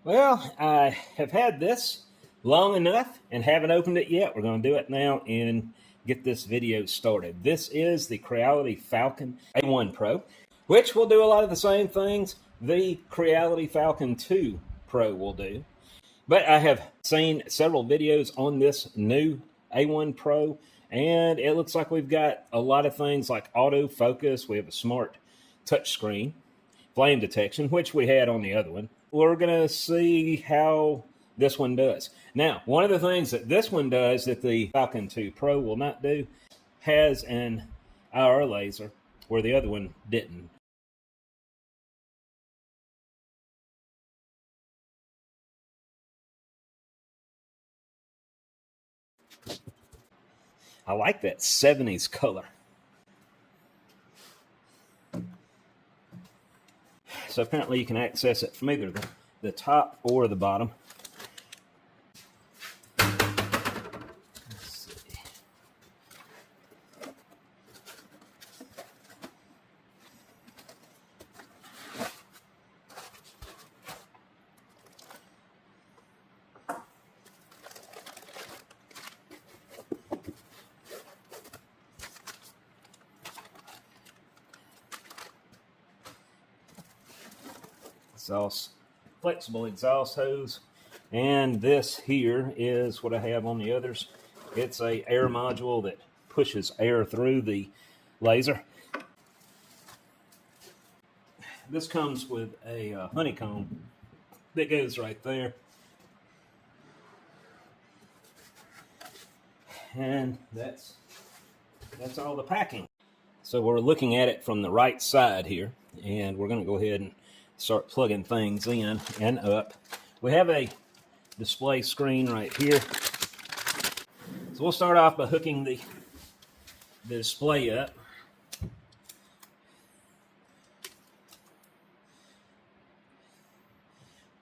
Well, I have had this long enough and haven't opened it yet. We're going to do it now and get this video started. This is the Creality Falcon A1 Pro, which will do a lot of the same things the Creality Falcon 2 Pro will do. But I have seen several videos on this new A1 Pro, and it looks like we've got a lot of things like autofocus. We have a smart touchscreen, flame detection, which we had on the other one. We're going to see how this one does. Now, one of the things that this one does that the Falcon 2 Pro will not do, has an IR laser, where the other one didn't. I like that 70s color. So apparently you can access it from either the top or the bottom. Let's see. Flexible exhaust hose, and this here is what I have on the others. It's a air module that pushes air through the laser. This comes with a honeycomb that goes right there, and that's all the packing. So we're looking at it from the right side here, and we're going to go ahead and start plugging things in and up. We have a display screen right here. So we'll start off by hooking the display up.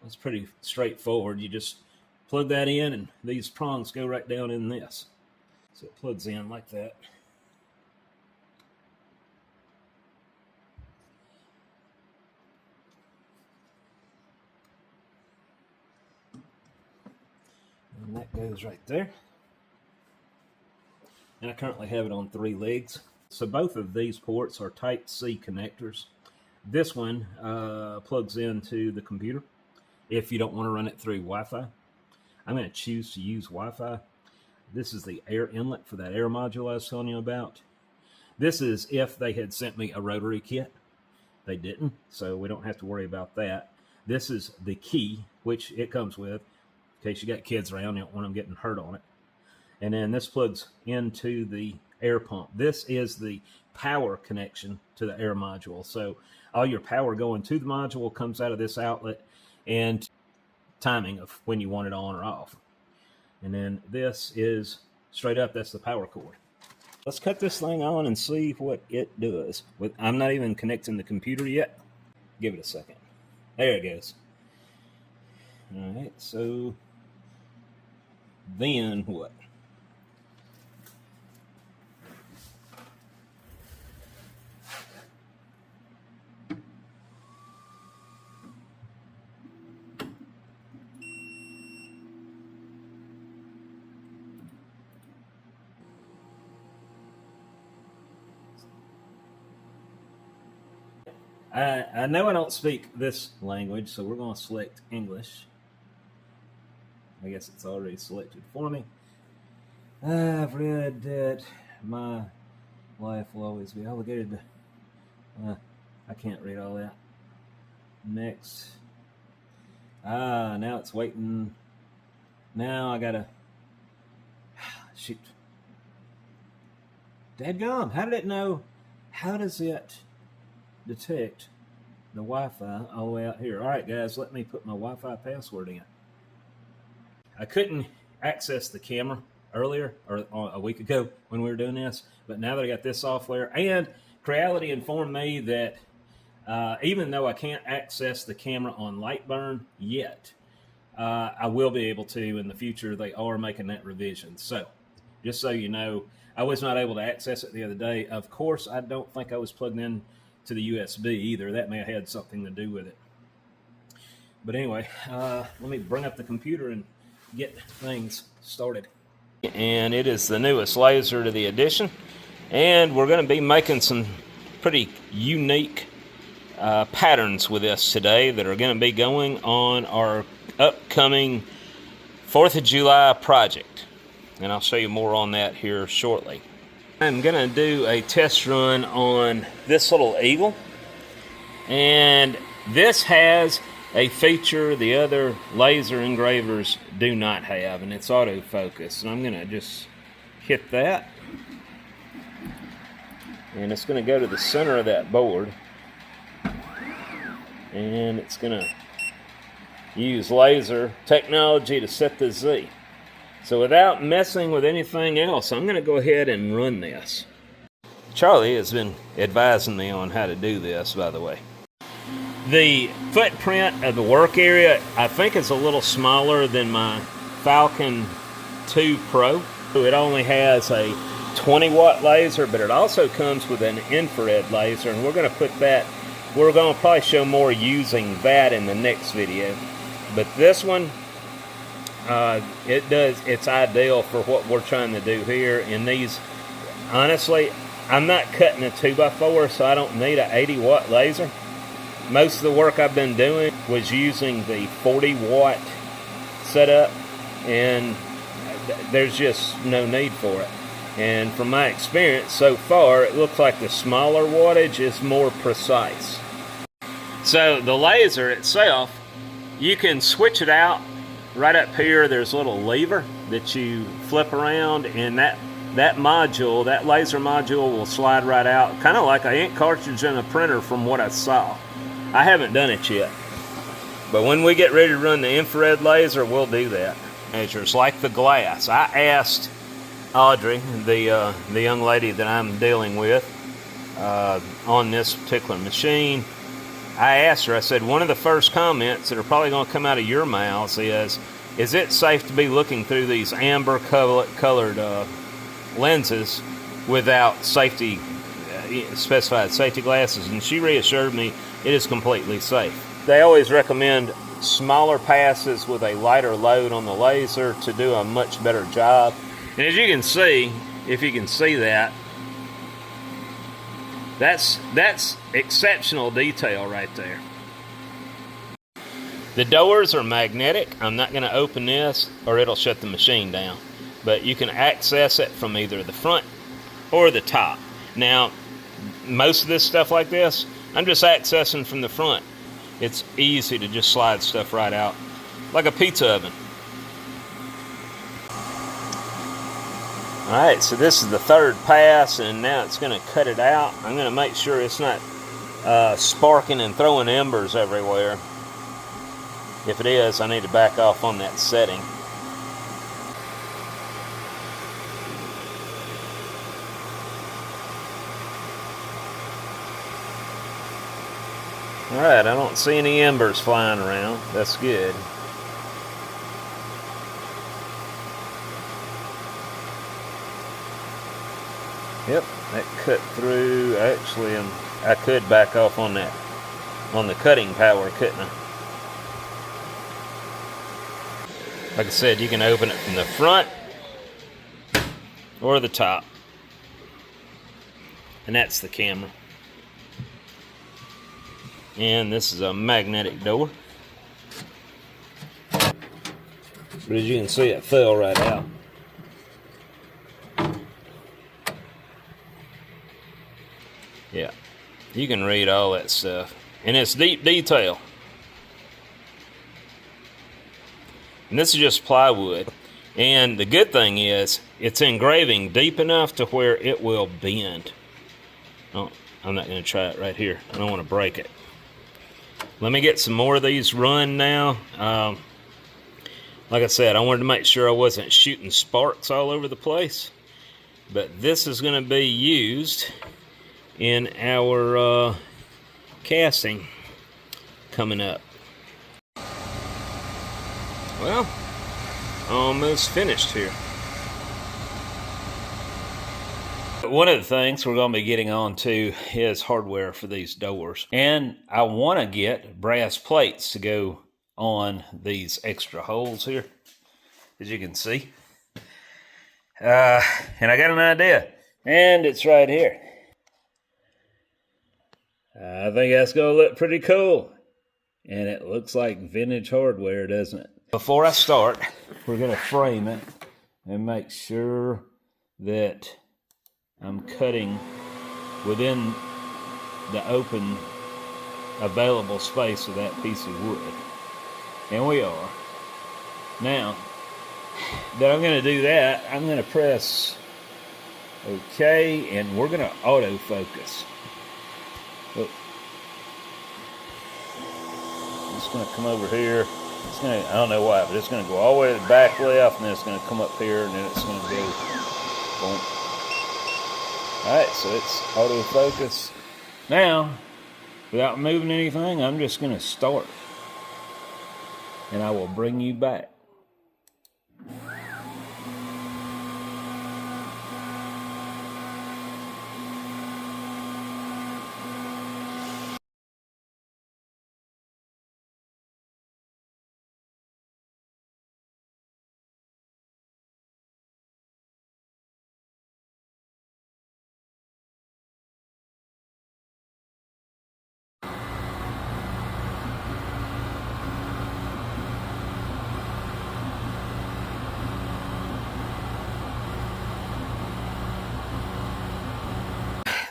It's pretty straightforward. You just plug that in and these prongs go right down in this. So it plugs in like that. And that goes right there. And I currently have it on 3 legs. So both of these ports are Type-C connectors. This one plugs into the computer if you don't want to run it through Wi-Fi. I'm going to choose to use Wi-Fi. This is the air inlet for that air module I was telling you about. This is if they had sent me a rotary kit. They didn't, so we don't have to worry about that. This is the key, which it comes with. In case you got kids around, you don't want them getting hurt on it. And then this plugs into the air pump. This is the power connection to the air module. So all your power going to the module comes out of this outlet, and timing of when you want it on or off. And then this is straight up, that's the power cord. Let's cut this thing on and see what it does. I'm not even connecting the computer yet. Give it a second. There it goes. All right, so then what? I know I don't speak this language, so we're going to select English. I guess it's already selected for me. I've read that my life will always be obligated to... I can't read all that. Next. Now it's waiting. Now I gotta... Shoot. Dadgum, how did it know? How does it detect the Wi-Fi all the way out here? All right, guys, let me put my Wi-Fi password in. I couldn't access the camera earlier, or a week ago when we were doing this, but now that I got this software, and Creality informed me that even though I can't access the camera on Lightburn yet, I will be able to in the future. They are making that revision. So just so you know, I was not able to access it the other day. Of course, I don't think I was plugged in to the USB either. That may have had something to do with it. But anyway, let me bring up the computer and get things started. And it is the newest laser to the edition. And we're going to be making some pretty unique patterns with this today that are going to be going on our upcoming 4th of July project. And I'll show you more on that here shortly. I'm going to do a test run on this little eagle. And this has a feature the other laser engravers do not have, and it's autofocus. And I'm going to just hit that. And it's going to go to the center of that board. And it's going to use laser technology to set the Z. So without messing with anything else, I'm going to go ahead and run this. Charlie has been advising me on how to do this, by the way. The footprint of the work area, I think, is a little smaller than my Falcon A1 Pro. It only has a 20-watt laser, but it also comes with an infrared laser, and we're going to put that, we're going to probably show more using that in the next video. But this one, it's ideal for what we're trying to do here. And these, honestly, I'm not cutting a 2x4, so I don't need an 80-watt laser. Most of the work I've been doing was using the 40-watt setup, and there's just no need for it. And from my experience so far, it looks like the smaller wattage is more precise. So the laser itself, you can switch it out. Right up here, there's a little lever that you flip around, and that module, that laser module, will slide right out, kind of like an ink cartridge in a printer from what I saw. I haven't done it yet, but when we get ready to run the infrared laser, we'll do that. Measures like the glass. I asked Audrey, the young lady that I'm dealing with on this particular machine, I asked her, I said, one of the first comments that are probably going to come out of your mouths is it safe to be looking through these amber colored lenses without safety, specified safety glasses? And she reassured me it is completely safe. They always recommend smaller passes with a lighter load on the laser to do a much better job. And as you can see, if you can see that, that's exceptional detail right there. The doors are magnetic. I'm not going to open this or it'll shut the machine down. But you can access it from either the front or the top. Now, most of this stuff like this, I'm just accessing from the front. It's easy to just slide stuff right out, like a pizza oven. Alright, so this is the third pass, and now it's going to cut it out. I'm going to make sure it's not sparking and throwing embers everywhere. If it is, I need to back off on that setting. Alright, I don't see any embers flying around. That's good. Yep, that cut through. Actually, I could back off on that, on the cutting power, couldn't I? Like I said, you can open it from the front or the top. And that's the camera. And this is a magnetic door. But as you can see, it fell right out. Yeah, you can read all that stuff. And it's deep detail. And this is just plywood. And the good thing is, it's engraving deep enough to where it will bend. Oh, I'm not going to try it right here. I don't want to break it. Let me get some more of these run now. Like I said, I wanted to make sure I wasn't shooting sparks all over the place. But this is going to be used in our casting coming up. Well, almost finished here. One of the things we're going to be getting on to is hardware for these doors. And I want to get brass plates to go on these extra holes here, as you can see. And I got an idea, and it's right here. I think that's going to look pretty cool. And it looks like vintage hardware, doesn't it? Before I start, we're going to frame it and make sure that I'm cutting within the open available space of that piece of wood. And we are. Now that I'm going to do that, I'm going to press OK, and we're going to autofocus. Look. It's going to come over here. It's going to, I don't know why, but it's going to go all the way to the back left, and then it's going to come up here, and then it's going to go boom. Alright, so it's autofocus. Now, without moving anything, I'm just going to start. And I will bring you back.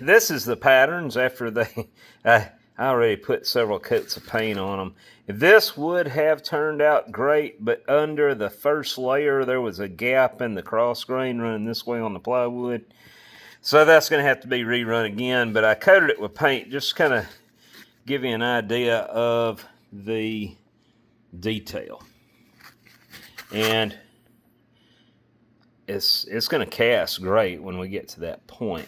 This is the patterns after they, I already put several coats of paint on them. This would have turned out great, but under the first layer there was a gap in the cross grain running this way on the plywood. So that's going to have to be rerun again, but I coated it with paint just to kind of give you an idea of the detail. And it's going to cast great when we get to that point.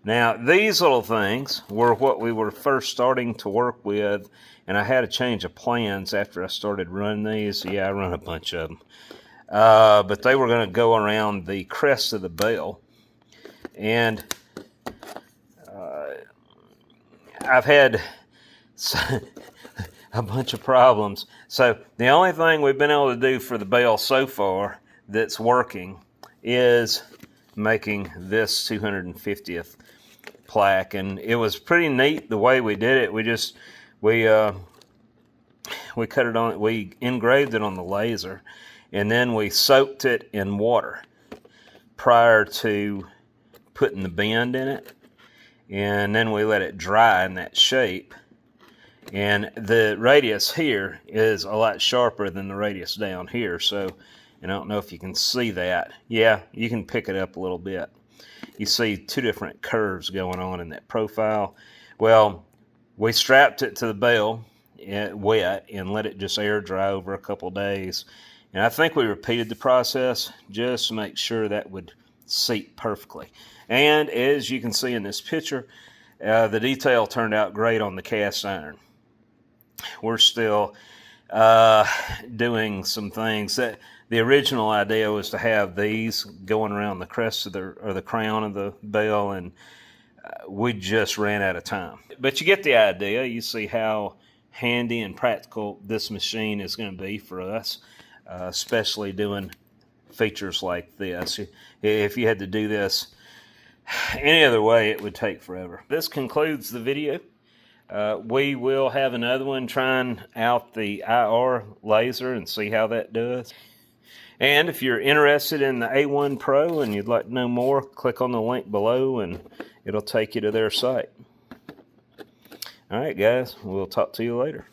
Now, these little things were what we were first starting to work with, and I had a change of plans after I started running these. Yeah, I run a bunch of them. But they were going to go around the crest of the bell. And I've had a bunch of problems. So the only thing we've been able to do for the bell so far that's working is making this 250th plaque, and it was pretty neat the way we did it. We cut it on, we engraved it on the laser, and then we soaked it in water prior to putting the bend in it, and then we let it dry in that shape. And the radius here is a lot sharper than the radius down here, so, and I don't know if you can see that. Yeah, you can pick it up a little bit. You see two different curves going on in that profile. Well, we strapped it to the bell wet and let it just air dry over a couple days. And I think we repeated the process just to make sure that would seat perfectly. And as you can see in this picture, the detail turned out great on the cast iron. We're still doing some things. That the original idea was to have these going around the crest of the crown of the bell, and we just ran out of time. But you get the idea. You see how handy and practical this machine is going to be for us, especially doing features like this. If you had to do this any other way, it would take forever. This concludes the video. We will have another one trying out the IR laser and see how that does. And if you're interested in the A1 Pro and you'd like to know more, click on the link below and it'll take you to their site. All right, guys, we'll talk to you later.